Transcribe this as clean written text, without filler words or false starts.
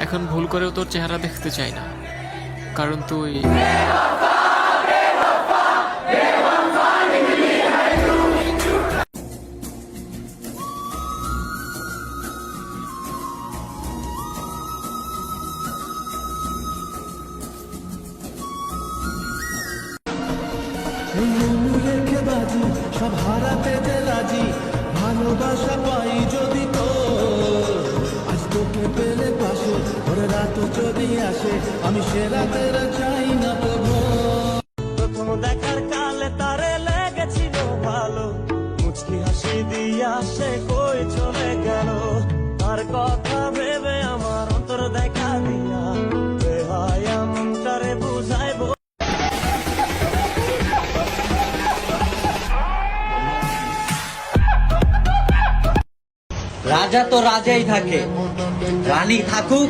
এখন ভুল করেও তোর চেহারা দেখতে চাই না, কারণ তুই সব হারাতে রাজি, ভালোবাসা পাই যদি তো আজ তোকে পেলে পাশে, ওরে রাত যদি আসে আমি সে রাতের চাই না তো। প্রথম দেখার কালে তারে লেগেছিল ভালো, মুচকি হাসি দিয়া সে কই চলে গেল, তার কথা ভেবে আমার অন্তর দেখা দিয়া বেহায়া মনটারে বুঝাইব। রাজা তো রাজাই থাকে, রানী থাকুক